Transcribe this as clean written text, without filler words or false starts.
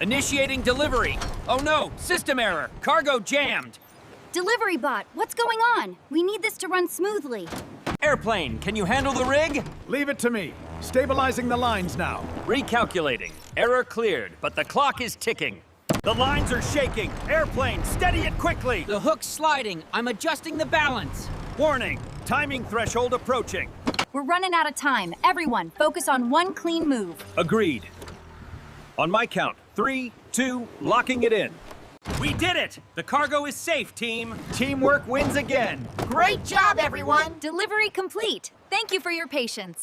Initiating delivery. Oh no, system error. Cargo jammed. Delivery bot, what's going on? We need this to run smoothly. Airplane, can you handle the rig? Leave it to me. Stabilizing the lines now. Recalculating. Error cleared, but the clock is ticking. The lines are shaking. Airplane, steady it quickly. The hook's sliding. I'm adjusting the balance. Warning, timing threshold approaching. We're running out of time. Everyone, focus on one clean move. Agreed. On my count, 3, 2, locking it in. We did it! The cargo is safe, team. Teamwork wins again. Great job, everyone! Delivery complete. Thank you for your patience.